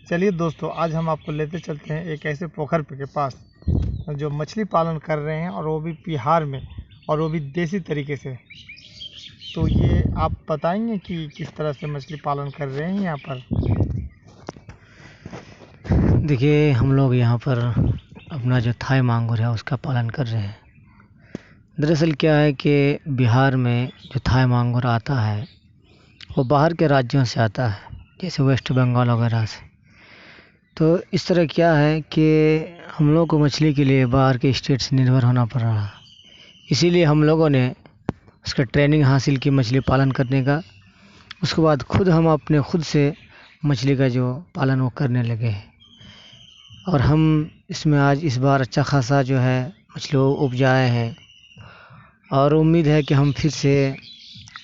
चलिए दोस्तों, आज हम आपको लेते चलते हैं एक ऐसे पोखर के पास जो मछली पालन कर रहे हैं, और वो भी बिहार में, और वो भी देसी तरीके से। तो ये आप बताएंगे कि किस तरह से मछली पालन कर रहे हैं यहाँ पर। देखिए, हम लोग यहाँ पर अपना जो थाई मांगुर है उसका पालन कर रहे हैं। दरअसल क्या है कि बिहार में जो थाई मांगुर आता है वो बाहर के राज्यों से आता है, जैसे वेस्ट बंगाल वगैरह से। तो इस तरह क्या है कि हम लोग को मछली के लिए बाहर के स्टेट से निर्भर होना पड़ रहा है। इसीलिए हम लोगों ने उसका ट्रेनिंग हासिल की मछली पालन करने का। उसके बाद हम अपने खुद से मछली का जो पालन वो करने लगे हैं, और हम इसमें आज इस बार अच्छा खासा जो है मछली उपजाए हैं, और उम्मीद है कि हम फिर से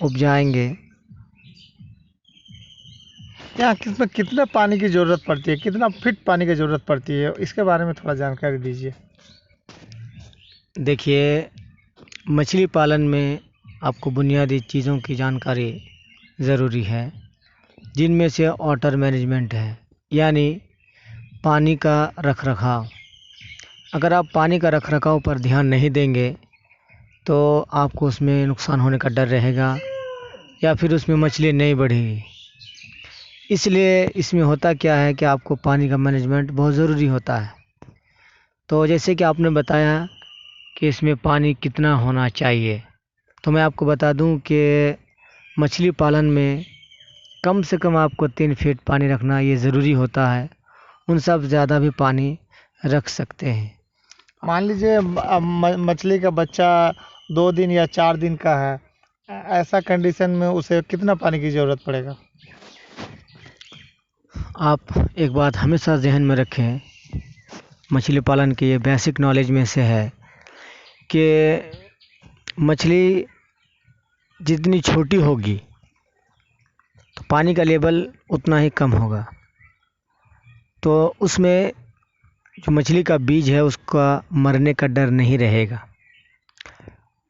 उपजाएंगे। यहाँ किसमें कितना पानी की ज़रूरत पड़ती है, कितना फीट पानी की ज़रूरत पड़ती है, इसके बारे में थोड़ा जानकारी दीजिए। देखिए, मछली पालन में आपको बुनियादी चीज़ों की जानकारी ज़रूरी है, जिनमें से वाटर मैनेजमेंट है, यानी पानी का रखरखाव। अगर आप पानी का रखरखाव पर ध्यान नहीं देंगे तो आपको उसमें नुकसान होने का डर रहेगा, या फिर उसमें मछली नहीं बढ़ेगी। इसलिए इसमें होता क्या है कि आपको पानी का मैनेजमेंट बहुत ज़रूरी होता है। तो जैसे कि आपने बताया कि इसमें पानी कितना होना चाहिए, तो मैं आपको बता दूं कि मछली पालन में कम से कम आपको 3 फीट पानी रखना ये ज़रूरी होता है। उन सब ज़्यादा भी पानी रख सकते हैं। मान लीजिए मछली का बच्चा 2 दिन या 4 दिन का है, ऐसा कंडीशन में उसे कितना पानी की ज़रूरत पड़ेगा। आप एक बात हमेशा ज़हन में रखें, मछली पालन की ये बेसिक नॉलेज में से है कि मछली जितनी छोटी होगी तो पानी का लेवल उतना ही कम होगा। तो उसमें जो मछली का बीज है उसका मरने का डर नहीं रहेगा।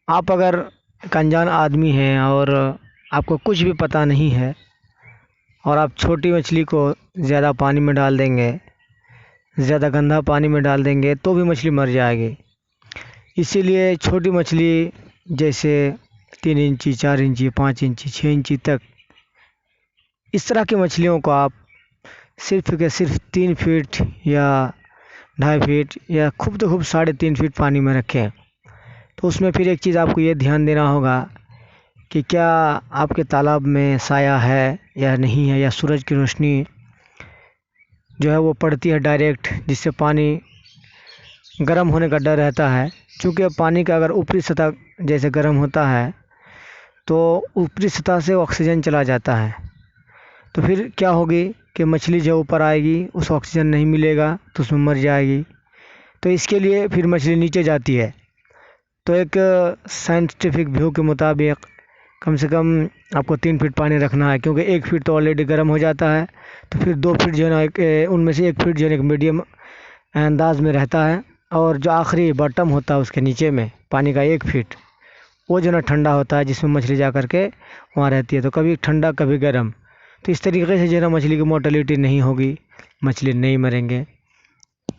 आप अगर एक अनजान आदमी हैं और आपको कुछ भी पता नहीं है, और आप छोटी मछली को ज़्यादा पानी में डाल देंगे, ज़्यादा गंदा पानी में डाल देंगे, तो भी मछली मर जाएगी। इसीलिए छोटी मछली जैसे 3 इंची, 4 इंची, 5 इंची, 6 इंची तक, इस तरह की मछलियों को आप सिर्फ के सिर्फ 3 फीट या 2.5 फीट या खूब तो खूब 3.5 फीट पानी में रखें। तो उसमें फिर एक चीज़ आपको ये ध्यान देना होगा कि क्या आपके तालाब में साया है या नहीं है, या सूरज की रोशनी जो है वो पड़ती है डायरेक्ट, जिससे पानी गर्म होने का डर रहता है। क्योंकि पानी का अगर ऊपरी सतह जैसे गर्म होता है तो ऊपरी सतह से ऑक्सीजन चला जाता है, तो फिर क्या होगी कि मछली जो ऊपर आएगी उस ऑक्सीजन नहीं मिलेगा तो उसमें मर जाएगी। तो इसके लिए फिर मछली नीचे जाती है। तो एक साइंटिफिक व्यू के मुताबिक कम से कम आपको 3 फीट पानी रखना है, क्योंकि 1 फीट तो ऑलरेडी गर्म हो जाता है। तो फिर 2 फीट जो है ना, उनमें से 1 फीट जो है एक मीडियम अंदाज में रहता है, और जो आखिरी बॉटम होता है उसके नीचे में पानी का 1 फीट, वो जो ना ठंडा होता है, जिसमें मछली जा कर के वहाँ रहती है। तो कभी ठंडा कभी गर्म, तो इस तरीके से जो है ना मछली की मोर्टेलिटी नहीं होगी, मछली नहीं मरेंगे।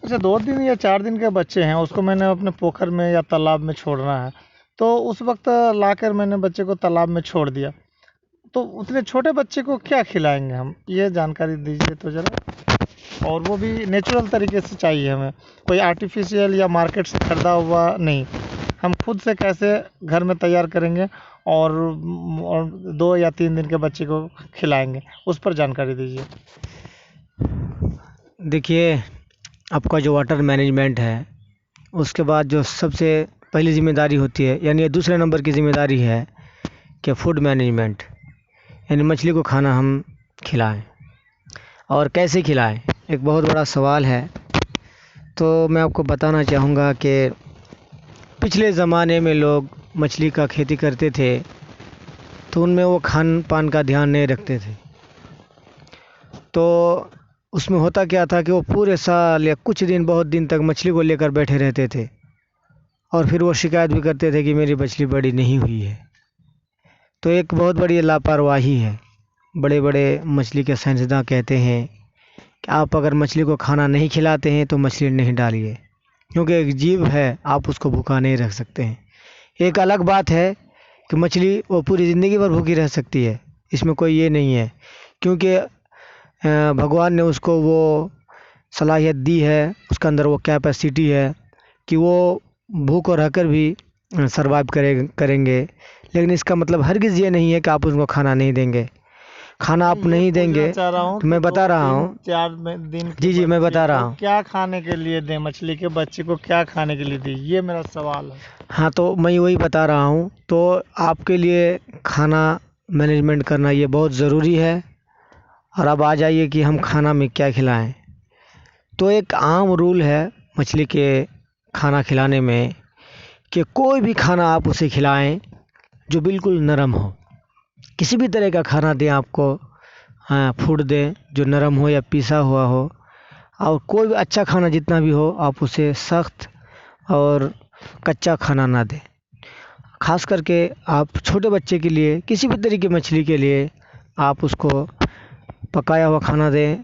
अच्छा, 2 दिन या 4 दिन के बच्चे हैं, उसको मैंने अपने पोखर में या तालाब में छोड़ना है, तो उस वक्त लाकर मैंने बच्चे को तालाब में छोड़ दिया, तो उतने छोटे बच्चे को क्या खिलाएंगे हम, ये जानकारी दीजिए तो ज़रा। और वो भी नेचुरल तरीके से चाहिए हमें, कोई आर्टिफिशियल या मार्केट से ख़रीदा हुआ नहीं। हम खुद से कैसे घर में तैयार करेंगे और 2 या 3 दिन के बच्चे को खिलाएंगे, उस पर जानकारी दीजिए। देखिए, आपका जो वाटर मैनेजमेंट है, उसके बाद जो सबसे पहली ज़िम्मेदारी होती है, यानी ये दूसरे नंबर की ज़िम्मेदारी है कि फूड मैनेजमेंट, यानी मछली को खाना हम खिलाएं। और कैसे खिलाएं, एक बहुत बड़ा सवाल है। तो मैं आपको बताना चाहूँगा कि पिछले ज़माने में लोग मछली का खेती करते थे, तो उनमें वो खान पान का ध्यान नहीं रखते थे। तो उसमें होता क्या था कि वो पूरे साल या कुछ दिन, बहुत दिन तक मछली को लेकर बैठे रहते थे, और फिर वो शिकायत भी करते थे कि मेरी मछली बड़ी नहीं हुई है। तो एक बहुत बड़ी लापरवाही है। बड़े बड़े मछली के साइंसदान कहते हैं कि कि आप अगर मछली को खाना नहीं खिलाते हैं तो मछली नहीं डालिए, क्योंकि एक जीव है, आप उसको भूखा नहीं रख सकते हैं। एक अलग बात है कि मछली वो पूरी ज़िंदगी भर भूखी रह सकती है, इसमें कोई ये नहीं है, क्योंकि भगवान ने उसको वो सलाहियत दी है, उसके अंदर वो कैपेसिटी है कि वो भूख और रहकर भी सर्वाइव करेंगे। लेकिन इसका मतलब हरगिज़ ये नहीं है कि आप उनको खाना नहीं देंगे। खाना आप नहीं देंगे तो मैं बता रहा हूँ, 4 दिन जी मैं बता रहा हूँ। क्या खाने के लिए दें, मछली के बच्चे को क्या खाने के लिए दें, ये मेरा सवाल है। हाँ, तो मैं वही बता रहा हूँ। तो आपके लिए खाना मैनेजमेंट करना ये बहुत ज़रूरी है। और अब आ जाइए कि हम खाना में क्या खिलाएं। तो एक आम रूल है मछली के खाना खिलाने में कि कोई भी खाना आप उसे खिलाएं जो बिल्कुल नरम हो। किसी भी तरह का खाना दें आपको, हाँ, फूड दें जो नरम हो या पिसा हुआ हो, और कोई भी अच्छा खाना जितना भी हो आप उसे सख्त और कच्चा खाना ना दें। खास करके आप छोटे बच्चे के लिए, किसी भी तरह की मछली के लिए आप उसको पकाया हुआ खाना दें।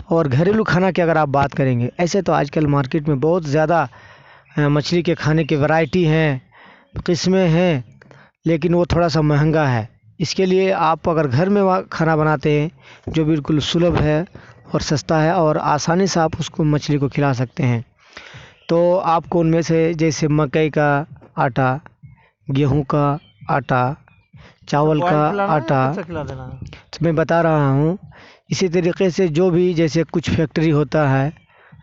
और घरेलू खाना की अगर आप बात करेंगे, ऐसे तो आजकल मार्केट में बहुत ज़्यादा मछली के खाने की वैरायटी हैं, किस्में हैं, लेकिन वो थोड़ा सा महंगा है। इसके लिए आप अगर घर में खाना बनाते हैं जो बिल्कुल सुलभ है और सस्ता है और आसानी से आप उसको मछली को खिला सकते हैं, तो आपको उनमें से जैसे मकई का आटा, गेहूं का आटा, चावल का आटा, तो मैं बता रहा हूँ। इसी तरीके से जो भी, जैसे कुछ फैक्ट्री होता है,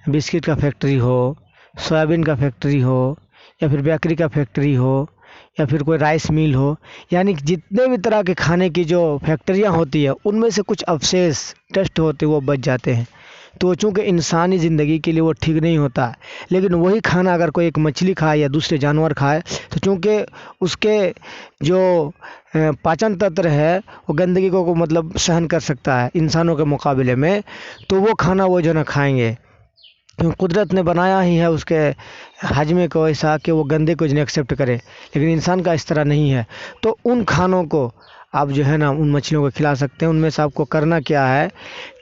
बिस्किट का फैक्ट्री हो, सोयाबीन का फैक्ट्री हो, या फिर बेकरी का फैक्ट्री हो, या फिर कोई राइस मिल हो, यानी कि जितने भी तरह के खाने की जो फैक्ट्रियाँ होती है उनमें से कुछ अवशेष टेस्ट होते वो बच जाते हैं। तो चूँकि इंसानी ज़िंदगी के लिए वो ठीक नहीं होता, लेकिन वही खाना अगर कोई एक मछली खाए या दूसरे जानवर खाए तो चूँकि उसके जो पाचन तंत्र है वो गंदगी को मतलब सहन कर सकता है इंसानों के मुकाबले में, तो वो खाना वो जो ना खाएंगे, क्योंकि कुदरत ने बनाया ही है उसके हाजमे को ऐसा कि वो गंदे को नहीं एक्सेप्ट करे। लेकिन इंसान का इस तरह नहीं है। तो उन खानों को आप जो है ना उन मछलियों को खिला सकते हैं। उनमें से आपको करना क्या है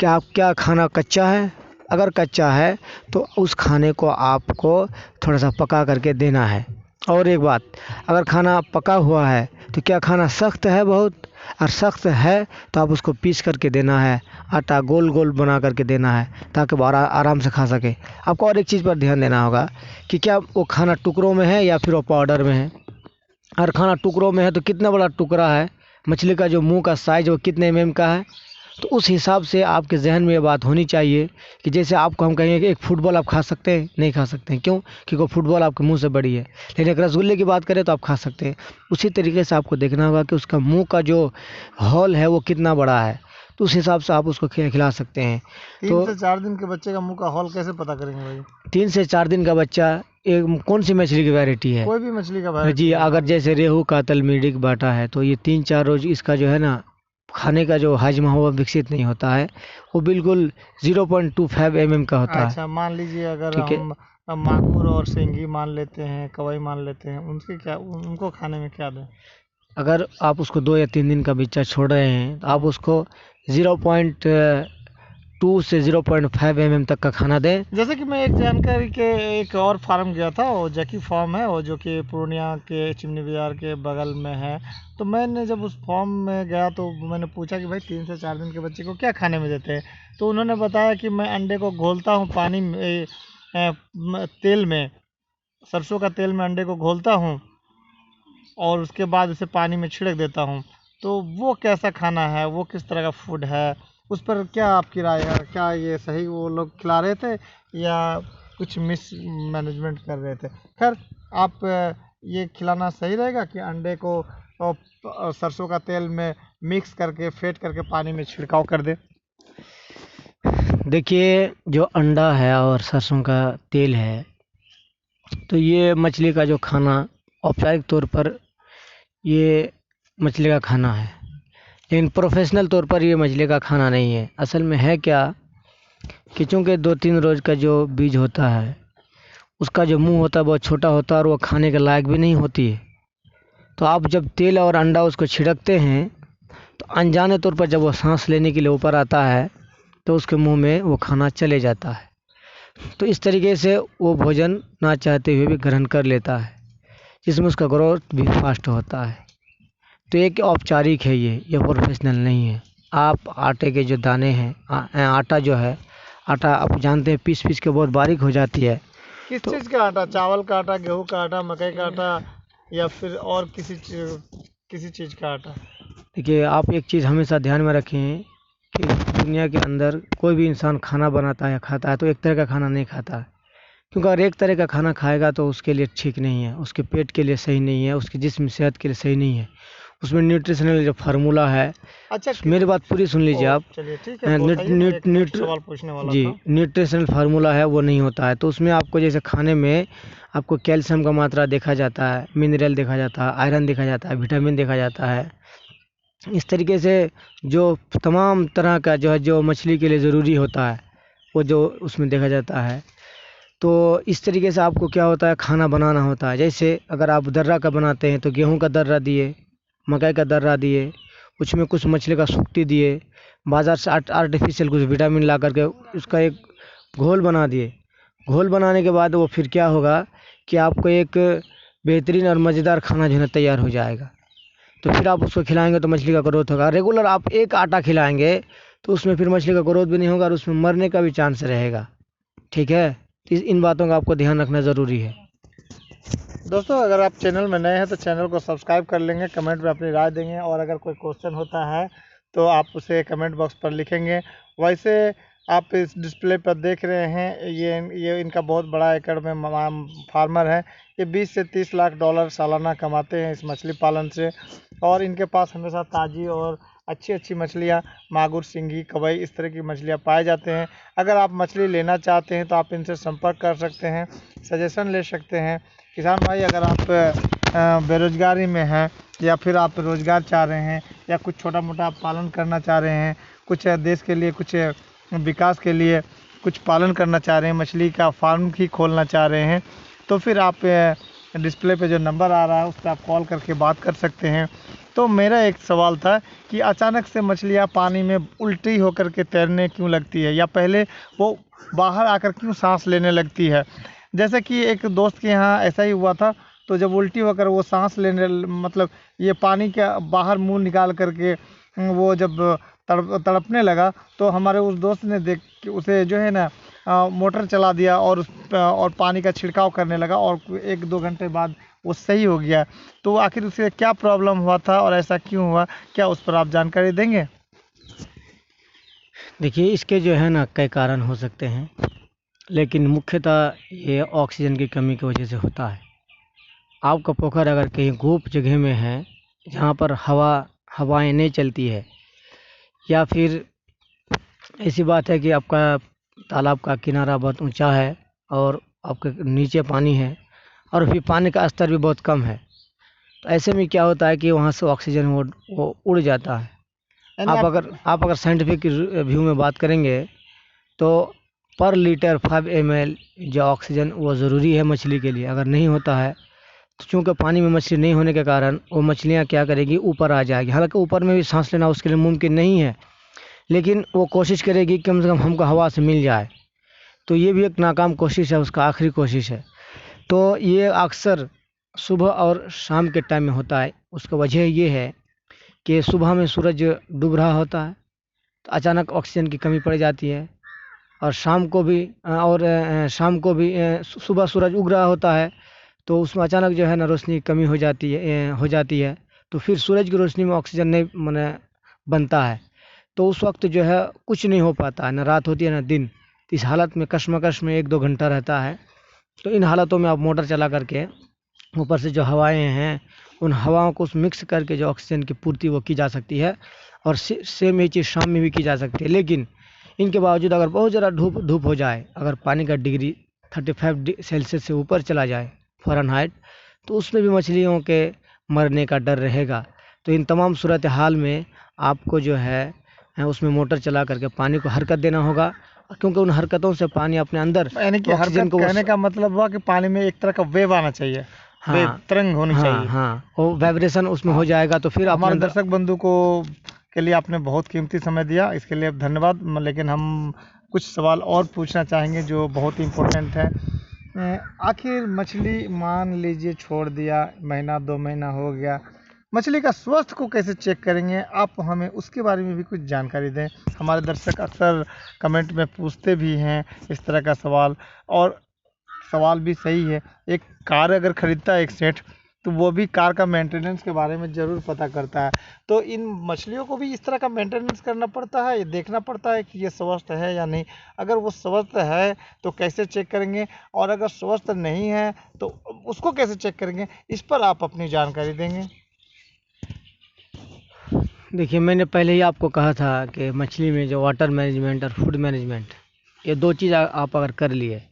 कि आप क्या खाना कच्चा है, अगर कच्चा है तो उस खाने को आपको थोड़ा सा पका करके देना है। और एक बात, अगर खाना पका हुआ है तो क्या खाना सख्त है बहुत, और सख्त है तो आप उसको पीस करके देना है, आटा गोल गोल बना करके देना है ताकि वो आराम से खा सके। आपको और एक चीज़ पर ध्यान देना होगा कि क्या वो खाना टुकड़ों में है या फिर वो पाउडर में है। अगर खाना टुकड़ों में है तो कितना बड़ा टुकड़ा है, मछली का जो मुंह का साइज वो कितने mm का है, तो उस हिसाब से आपके जहन में ये बात होनी चाहिए कि जैसे आपको हम कहेंगे कि एक फुटबॉल आप खा सकते हैं, नहीं खा सकते हैं, क्यों? क्योंकि वो फुटबॉल आपके मुंह से बड़ी है। लेकिन एक रसगुल्ले की बात करें तो आप खा सकते हैं। उसी तरीके से आपको देखना होगा कि उसका मुंह का जो हॉल है वो कितना बड़ा है, तो उस हिसाब से आप उसको खिला सकते हैं। 3 से 4 दिन के बच्चे का मुंह का हॉल कैसे पता करेंगे भाई? 3 से 4 दिन का बच्चा, एक कौन सी मछली की वैरायटी है? कोई भी मछली का वैरायटी जी, अगर जैसे रेहू, कातल, मीडिक, बाटा है तो ये 3-4 रोज इसका जो है ना खाने का जो हाजमा हो विकसित नहीं होता है, वो बिल्कुल 0.25 mm का होता है। अच्छा, मान लीजिए अगर हम मांगूर और सिंगी मान लेते हैं, कवई मान लेते हैं, उनके क्या, उनको खाने में क्या दें? अगर आप उसको 2 या 3 दिन का बच्चा छोड़ रहे हैं तो आप उसको 0.2 से 0.5 mm तक का खाना दें। जैसे कि मैं एक जानकारी के एक और फार्म गया था, वो जकी फार्म है, वो जो कि पूर्णिया के चिमनी बाजार के बगल में है। तो मैंने जब उस फार्म में गया तो मैंने पूछा कि भाई 3 से 4 दिन के बच्चे को क्या खाने में देते हैं, तो उन्होंने बताया कि मैं अंडे को घोलता हूँ पानी में, तेल में, सरसों का तेल में अंडे को घोलता हूँ और उसके बाद उसे पानी में छिड़क देता हूँ। तो वो कैसा खाना है, वो किस तरह का फूड है, उस पर क्या आपकी राय है? क्या ये सही वो लोग खिला रहे थे या कुछ मिस मैनेजमेंट कर रहे थे? खैर, आप ये खिलाना सही रहेगा कि अंडे को सरसों का तेल में मिक्स करके फेंट करके पानी में छिड़काव कर दे? देखिए, जो अंडा है और सरसों का तेल है तो ये मछली का जो खाना औपचारिक तौर पर ये मछली का खाना है, लेकिन प्रोफेशनल तौर पर ये मछली का खाना नहीं है। असल में है क्या कि चूँकि 2-3 रोज़ का जो बीज होता है उसका जो मुंह होता है बहुत छोटा होता है और वो खाने के लायक भी नहीं होती है। तो आप जब तेल और अंडा उसको छिड़कते हैं तो अनजाने तौर पर जब वो सांस लेने के लिए ऊपर आता है तो उसके मुंह में वो खाना चले जाता है। तो इस तरीके से वो भोजन ना चाहते हुए भी ग्रहण कर लेता है, जिसमें उसका ग्रोथ भी फास्ट होता है। तो एक औपचारिक है, ये प्रोफेशनल नहीं है। आप आटे के जो दाने हैं, आटा जो है, आटा आप जानते हैं पीस पीस के बहुत बारीक हो जाती है। किस चीज़ का आटा? चावल का आटा, गेहूं का आटा, मकई का आटा, या फिर और किसी चीज़ का आटा? देखिए, आप एक चीज़ हमेशा ध्यान में रखें कि दुनिया के अंदर कोई भी इंसान खाना बनाता है या खाता है तो एक तरह का खाना नहीं खाता है। क्योंकि अगर एक तरह का खाना खाएगा तो उसके लिए ठीक नहीं है, उसके पेट के लिए सही नहीं है, उसके जिस्म सेहत के लिए सही नहीं है। उसमें न्यूट्रिशनल जो फार्मूला है, अच्छा, मेरी बात पूरी सुन लीजिए आप। चलिए ठीक है, बताइए, मैं एक next सवाल पूछने वाला जी, था। न्यूट्रिशनल फार्मूला है वो नहीं होता है। तो उसमें आपको जैसे खाने में आपको कैल्शियम का मात्रा देखा जाता है, मिनरल देखा जाता है, आयरन देखा जाता है, विटामिन देखा जाता है। इस तरीके से जो तमाम तरह का जो है, जो मछली के लिए ज़रूरी होता है, वो जो उसमें देखा जाता है। तो इस तरीके से आपको क्या होता है, खाना बनाना होता है। जैसे अगर आप दर्रा का बनाते हैं तो गेहूं का दर्रा दिए, मकई का दर्रा दिए, उसमें कुछ मछली का सुक्ती दिए, बाज़ार से आर्टिफिशियल कुछ विटामिन ला करके उसका एक घोल बना दिए। घोल बनाने के बाद वो फिर क्या होगा कि आपको एक बेहतरीन और मज़ेदार खाना जो है ना तैयार हो जाएगा। तो फिर आप उसको खिलाएंगे तो मछली का ग्रोथ होगा। रेगुलर आप एक आटा खिलाएंगे तो उसमें फिर मछली का ग्रोथ भी नहीं होगा और उसमें मरने का भी चांस रहेगा। ठीक है, तो इन बातों का आपको ध्यान रखना ज़रूरी है। दोस्तों, अगर आप चैनल में नए हैं तो चैनल को सब्सक्राइब कर लेंगे, कमेंट में अपनी राय देंगे, और अगर कोई क्वेश्चन होता है तो आप उसे कमेंट बॉक्स पर लिखेंगे। वैसे आप इस डिस्प्ले पर देख रहे हैं, ये इनका बहुत बड़ा एकड़ में फार्मर है। ये 20 से 30 लाख डॉलर सालाना कमाते हैं इस मछली पालन से, और इनके पास हमेशा ताज़ी और अच्छी अच्छी मछलियाँ, मागुर, सिंगी, कवई, इस तरह की मछलियाँ पाए जाते हैं। अगर आप मछली लेना चाहते हैं तो आप इनसे संपर्क कर सकते हैं, सजेशन ले सकते हैं। किसान भाई, अगर आप बेरोजगारी में हैं, या फिर आप रोज़गार चाह रहे हैं, या कुछ छोटा मोटा आप पालन करना चाह रहे हैं, कुछ देश के लिए, कुछ विकास के लिए कुछ पालन करना चाह रहे हैं, मछली का फार्म ही खोलना चाह रहे हैं, तो फिर आप डिस्प्ले पे जो नंबर आ रहा है उस पर आप कॉल करके बात कर सकते हैं। तो मेरा एक सवाल था कि अचानक से मछलियाँ पानी में उल्टी होकर के तैरने क्यों लगती है, या पहले वो बाहर आकर क्यों सांस लेने लगती है? जैसे कि एक दोस्त के यहाँ ऐसा ही हुआ था, तो जब उल्टी होकर वो सांस लेने, मतलब ये पानी के बाहर मुंह निकाल करके वो जब तड़पने लगा, तो हमारे उस दोस्त ने देख के उसे जो है ना मोटर चला दिया और पानी का छिड़काव करने लगा, और 1-2 घंटे बाद वो सही हो गया। तो आखिर उसे क्या प्रॉब्लम हुआ था और ऐसा क्यों हुआ, क्या उस पर आप जानकारी देंगे? देखिए, इसके जो है ना कई कारण हो सकते हैं, लेकिन मुख्यतः ये ऑक्सीजन की कमी की वजह से होता है। आपका पोखर अगर कहीं गोप जगह में है, जहाँ पर हवाएं नहीं चलती है, या फिर ऐसी बात है कि आपका तालाब का किनारा बहुत ऊंचा है और आपके नीचे पानी है, और फिर पानी का स्तर भी बहुत कम है, तो ऐसे में क्या होता है कि वहाँ से ऑक्सीजन वो उड़ जाता है। आप अगर साइंटिफिक व्यू में बात करेंगे तो पर लीटर 5 ml जो ऑक्सीजन वो ज़रूरी है मछली के लिए। अगर नहीं होता है तो चूँकि पानी में मछली नहीं होने के कारण वो मछलियाँ क्या करेगी, ऊपर आ जाएगी। हालांकि ऊपर में भी सांस लेना उसके लिए मुमकिन नहीं है, लेकिन वो कोशिश करेगी कम से कम हमको हवा से मिल जाए। तो ये भी एक नाकाम कोशिश है, उसका आखिरी कोशिश है। तो ये अक्सर सुबह और शाम के टाइम में होता है। उसका वजह ये है कि सुबह में सूरज डूब रहा होता है तो अचानक ऑक्सीजन की कमी पड़ जाती है, और शाम को भी सुबह सूरज उग रहा होता है तो उसमें अचानक जो है ना रोशनी की कमी हो जाती है। तो फिर सूरज की रोशनी में ऑक्सीजन नहीं माने बनता है, तो उस वक्त जो है कुछ नहीं हो पाता है, ना रात होती है ना दिन। तो इस हालत में कशमकश में 1-2 घंटा रहता है। तो इन हालातों में आप मोटर चला करके ऊपर से जो हवाएं हैं उन हवाओं को मिक्स करके जो ऑक्सीजन की पूर्ति वो की जा सकती है, और सेम ही चीज़ शाम में भी की जा सकती है। लेकिन इनके बावजूद अगर बहुत ज़्यादा धूप हो जाए, अगर पानी का डिग्री 35 सेल्सियस से ऊपर चला जाए फ़ारेनहाइट, तो उसमें भी मछलियों के मरने का डर रहेगा। तो इन तमाम सूरत हाल में आपको जो है उसमें मोटर चला करके पानी को हरकत देना होगा, क्योंकि उन हरकतों से पानी अपने अंदर, यानी कि हरकत कहने का मतलब हुआ कि पानी में एक तरह का वेव आना चाहिए, वेव तरंग होनी चाहिए। हाँ, वो वाइब्रेशन उसमें हो जाएगा। तो फिर हमारे दर्शक बंधु को के लिए आपने बहुत कीमती समय दिया, इसके लिए धन्यवाद। लेकिन हम कुछ सवाल और पूछना चाहेंगे जो बहुत इम्पोर्टेंट है। आखिर मछली मान लीजिए छोड़ दिया, महीना 2 महीना हो गया, मछली का स्वास्थ्य को कैसे चेक करेंगे? आप हमें उसके बारे में भी कुछ जानकारी दें। हमारे दर्शक अक्सर कमेंट में पूछते भी हैं इस तरह का सवाल, और सवाल भी सही है। एक कार अगर ख़रीदता है एक सेठ, तो वो भी कार का मेंटेनेंस के बारे में ज़रूर पता करता है। तो इन मछलियों को भी इस तरह का मेंटेनेंस करना पड़ता है, ये देखना पड़ता है कि ये स्वस्थ है या नहीं। अगर वो स्वस्थ है तो कैसे चेक करेंगे, और अगर स्वस्थ नहीं है तो उसको कैसे चेक करेंगे? इस पर आप अपनी जानकारी देंगे। देखिए, मैंने पहले ही आपको कहा था कि मछली में जो वाटर मैनेजमेंट और फूड मैनेजमेंट, ये 2 चीज़ आप अगर कर लिए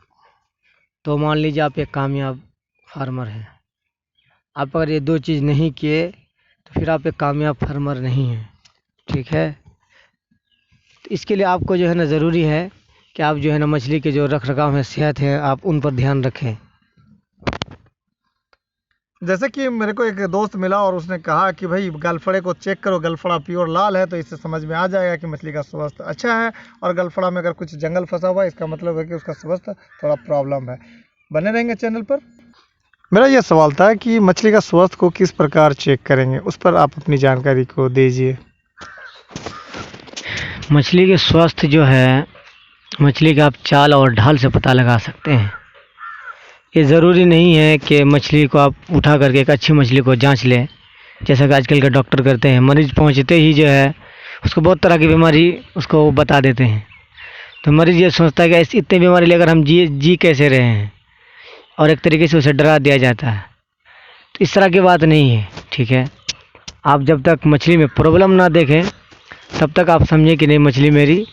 तो मान लीजिए आप एक कामयाब फार्मर हैं। आप अगर ये 2 चीज़ नहीं किए तो फिर आप एक कामयाब फार्मर नहीं हैं, ठीक है। तो इसके लिए आपको जो है ना ज़रूरी है कि आप जो है ना मछली के जो रख रखाव है, सेहत है, आप उन पर ध्यान रखें। जैसे कि मेरे को एक दोस्त मिला और उसने कहा कि भाई गलफड़े को चेक करो, गलफड़ा प्योर लाल है तो इससे समझ में आ जाएगा कि मछली का स्वास्थ्य अच्छा है, और गलफड़ा में अगर कुछ जंगल फंसा हुआ है इसका मतलब है कि उसका स्वास्थ्य थोड़ा प्रॉब्लम है। बने रहेंगे चैनल पर। मेरा यह सवाल था कि मछली का स्वास्थ्य को किस प्रकार चेक करेंगे, उस पर आप अपनी जानकारी को दीजिए। मछली के स्वास्थ्य जो है, मछली का आप चाल और ढाल से पता लगा सकते हैं। ये ज़रूरी नहीं है कि मछली को आप उठा करके एक अच्छी मछली को जांच लें, जैसा कि आजकल के डॉक्टर करते हैं। मरीज़ पहुंचते ही जो है उसको बहुत तरह की बीमारी उसको बता देते हैं, तो मरीज़ ये सोचता है कि ऐसी इतनी बीमारी लेकर हम जी कैसे रहे हैं, और एक तरीके से उसे डरा दिया जाता है। तो इस तरह की बात नहीं है, ठीक है। आप जब तक मछली में प्रॉब्लम ना देखें तब तक आप समझें कि नहीं, मछली मेरी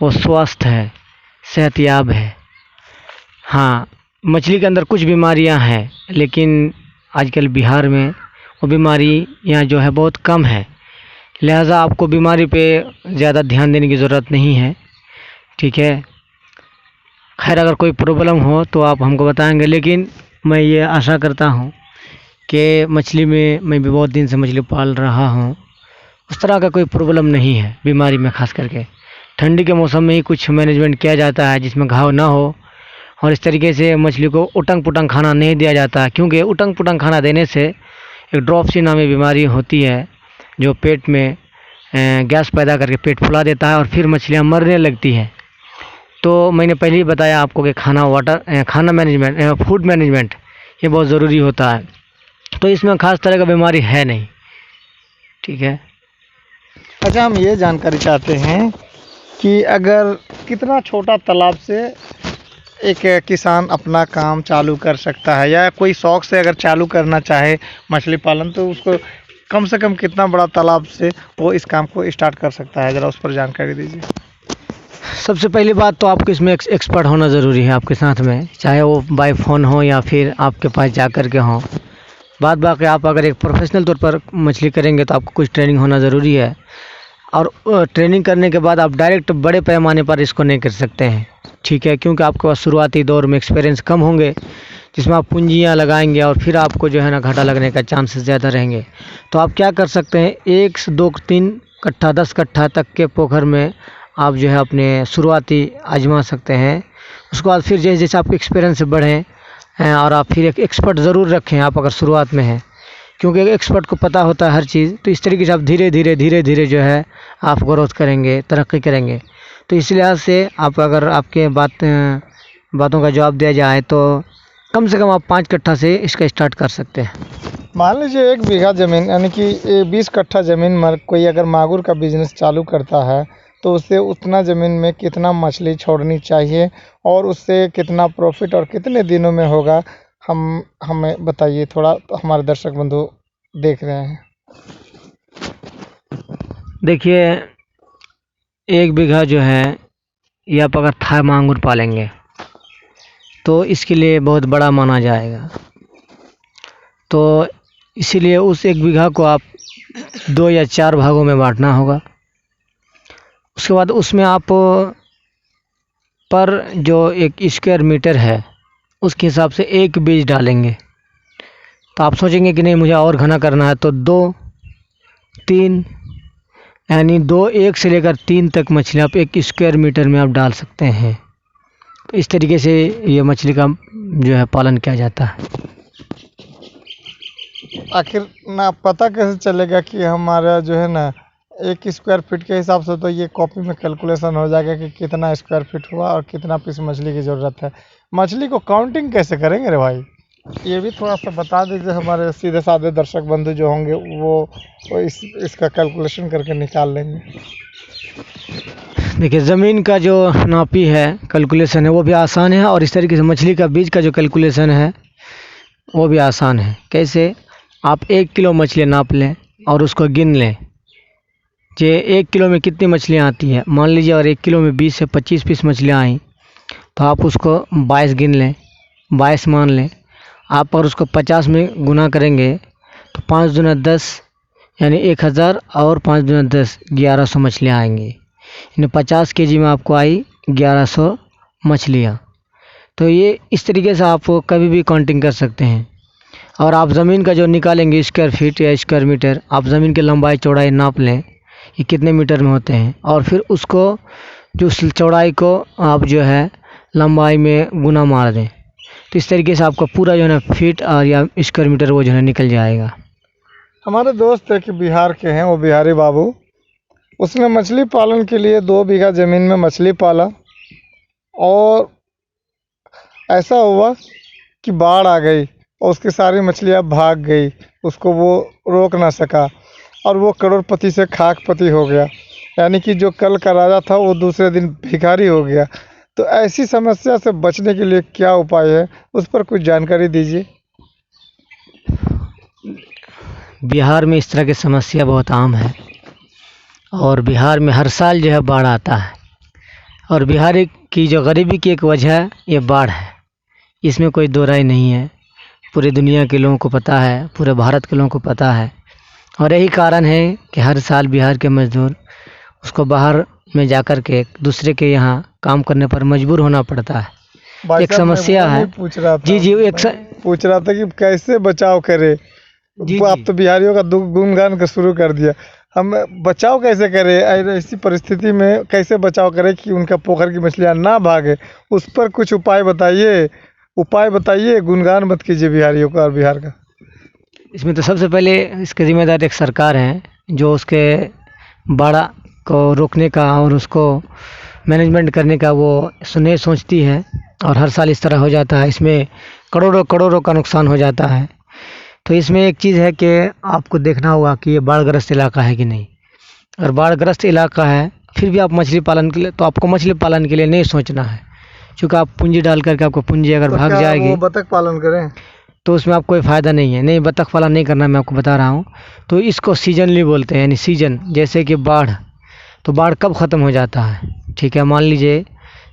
वो स्वस्थ है, सेहतयाब है। हाँ, मछली के अंदर कुछ बीमारियां हैं, लेकिन आजकल बिहार में वो बीमारियां जो है बहुत कम है, लिहाजा आपको बीमारी पे ज़्यादा ध्यान देने की ज़रूरत नहीं है, ठीक है। खैर, अगर कोई प्रॉब्लम हो तो आप हमको बताएंगे, लेकिन मैं ये आशा करता हूँ कि मछली में मैं भी बहुत दिन से मछली पाल रहा हूँ, उस तरह का कोई प्रॉब्लम नहीं है बीमारी में। ख़ास करके ठंडी के मौसम में ही कुछ मैनेजमेंट किया जाता है जिसमें घाव ना हो, और इस तरीके से मछली को उटंग पुटंग खाना नहीं दिया जाता, क्योंकि उटंग पुटंग खाना देने से एक ड्रॉपसी नामी बीमारी होती है जो पेट में गैस पैदा करके पेट फुला देता है और फिर मछलियाँ मरने लगती हैं। तो मैंने पहले ही बताया आपको कि खाना मैनेजमेंट, फूड मैनेजमेंट ये बहुत ज़रूरी होता है, तो इसमें ख़ास तरह का बीमारी है नहीं, ठीक है। अच्छा, हम ये जानकारी चाहते हैं कि अगर कितना छोटा तालाब से एक किसान अपना काम चालू कर सकता है, या कोई शौक से अगर चालू करना चाहे मछली पालन, तो उसको कम से कम कितना बड़ा तालाब से वो इस काम को स्टार्ट कर सकता है? ज़रा उस पर जानकारी दीजिए। सबसे पहली बात तो आपको इसमें एक्सपर्ट होना ज़रूरी है आपके साथ में, चाहे वो बाय फ़ोन हो या फिर आपके पास जा कर के हो। बात बाकी आप अगर एक प्रोफेशनल तौर पर मछली करेंगे तो आपको कुछ ट्रेनिंग होना ज़रूरी है, और ट्रेनिंग करने के बाद आप डायरेक्ट बड़े पैमाने पर इसको नहीं कर सकते हैं, ठीक है, क्योंकि आपके पास शुरुआती दौर में एक्सपीरियंस कम होंगे, जिसमें आप पूंजियाँ लगाएंगे और फिर आपको जो है ना घाटा लगने का चांसेस ज़्यादा रहेंगे। तो आप क्या कर सकते हैं, 1 से 2 3 कट्ठा 10 कट्ठा तक के पोखर में आप जो है अपने शुरुआती आजमा सकते हैं। उसके बाद फिर जैसे जैसे आपके एक्सपीरियंस बढ़ें, और आप फिर एक एक्सपर्ट ज़रूर रखें आप अगर शुरुआत में हैं, क्योंकि एक्सपर्ट को पता होता है हर चीज़। तो इस तरीके से आप धीरे धीरे जो है आप ग्रोथ करेंगे, तरक्की करेंगे। तो इस लिहाज से आप अगर आपके बातों का जवाब दिया जाए तो कम से कम आप 5 कट्ठा से इसका स्टार्ट कर सकते हैं। मान लीजिए 1 बीघा ज़मीन, यानी कि 20 कट्ठा ज़मीन में कोई अगर मांगुर का बिजनेस चालू करता है, तो उससे उतना ज़मीन में कितना मछली छोड़नी चाहिए, और उससे कितना प्रॉफिट और कितने दिनों में होगा, हमें बताइए थोड़ा, तो हमारे दर्शक बंधु देख रहे हैं। देखिए, 1 बीघा जो है, ये आप अगर थाई मांगुर पालेंगे तो इसके लिए बहुत बड़ा माना जाएगा। तो इसीलिए उस 1 बीघा को आप 2 या 4 भागों में बांटना होगा। उसके बाद उसमें आप पर जो 1 स्क्वायर मीटर है उसके हिसाब से 1 बीज डालेंगे। तो आप सोचेंगे कि नहीं मुझे और घना करना है, तो 2, 3 यानी 1 से लेकर 3 तक मछली आप 1 स्क्वायर मीटर में आप डाल सकते हैं। तो इस तरीके से ये मछली का जो है पालन किया जाता है। आखिर ना पता कैसे चलेगा कि हमारा जो है ना 1 स्क्वायर फीट के हिसाब से तो ये कॉपी में कैलकुलेशन हो जाएगा कि कितना स्क्वायर फीट हुआ और कितना पीस मछली की ज़रूरत है। मछली को काउंटिंग कैसे करेंगे रे भाई? ये भी थोड़ा सा बता दीजिए, हमारे सीधे साधे दर्शक बंधु जो होंगे वो इसका कैलकुलेशन करके निकाल लेंगे। देखिए, ज़मीन का जो नापी है कैलकुलेशन है वो भी आसान है, और इस तरीके से मछली का बीज का जो कैलकुलेशन है वो भी आसान है। कैसे? आप 1 किलो मछली नाप लें और उसको गिन लें कि 1 किलो में कितनी मछलियाँ आती है। मान लीजिए अगर 1 किलो में 20 से 25 पीस मछलियाँ आई तो आप उसको 22 गिन लें, 22 मान लें। आप अगर उसको 50 में गुना करेंगे तो 5 दूना 10 यानी 1000 और 5 दूना 10 1100 मछलियाँ आएंगी। यानी 50 केजी में आपको आई 1100 मछलियाँ। तो ये इस तरीके से आप कभी भी काउंटिंग कर सकते हैं। और आप ज़मीन का जो निकालेंगे स्क्वायर फीट या स्क्वायर मीटर, आप ज़मीन की लंबाई चौड़ाई नाप लें कि कितने मीटर में होते हैं, और फिर उसको जो चौड़ाई को आप जो है लंबाई में गुना मार दें। तो इस तरीके से आपका पूरा जो है ना फीट और या स्क्वायर मीटर वो जो है निकल जाएगा। हमारे दोस्त है कि बिहार के हैं, वो बिहारी बाबू, उसने मछली पालन के लिए 2 बीघा ज़मीन में मछली पाला और ऐसा हुआ कि बाढ़ आ गई और उसकी सारी मछलियाँ भाग गई। उसको वो रोक ना सका और वो करोड़पति से खाकपति हो गया। यानी कि जो कल का राजा था वो दूसरे दिन भिखारी हो गया। तो ऐसी समस्या से बचने के लिए क्या उपाय है, उस पर कुछ जानकारी दीजिए। बिहार में इस तरह की समस्या बहुत आम है, और बिहार में हर साल जो है बाढ़ आता है, और बिहार की जो गरीबी की एक वजह ये बाढ़ है, इसमें कोई दो राय नहीं है। पूरी दुनिया के लोगों को पता है, पूरे भारत के लोगों को पता है, और यही कारण है कि हर साल बिहार के मजदूर उसको बाहर में जाकर के दूसरे के यहाँ काम करने पर मजबूर होना पड़ता है। एक समस्या है। पूछ रहा था, जी पूछ रहा था कि कैसे बचाव करे। आप तो बिहारियों का गुणगान का शुरू कर दिया। हम बचाव कैसे करें ऐसी परिस्थिति में, कैसे बचाव करें कि उनका पोखर की मछलियाँ ना भागे, उस पर कुछ उपाय बताइए। गुणगान मत कीजिए बिहारियों का और बिहार का। इसमें तो सबसे पहले इसके जिम्मेदार एक सरकार है, जो उसके बाढ़ को रोकने का और उसको मैनेजमेंट करने का वो नहीं सोचती है, और हर साल इस तरह हो जाता है। इसमें करोड़ों का नुकसान हो जाता है। तो इसमें एक चीज़ है कि आपको देखना होगा कि ये बाढ़ग्रस्त इलाका है कि नहीं। अगर बाढ़ग्रस्त इलाका है फिर भी आप मछली पालन के लिए, तो आपको मछली पालन के लिए नहीं सोचना है, क्योंकि आप पूंजी डाल करके आपको पूंजी अगर भाग जाएगी, बतख पालन करें तो उसमें आप कोई फ़ायदा नहीं है। नहीं, बतख पालन नहीं करना, मैं आपको बता रहा हूँ। तो इसको सीजनली बोलते हैं, यानी सीजन, जैसे कि बाढ़, तो बाढ़ कब ख़त्म हो जाता है, ठीक है, मान लीजिए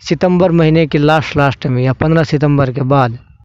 सितंबर महीने के लास्ट में या 15 सितंबर के बाद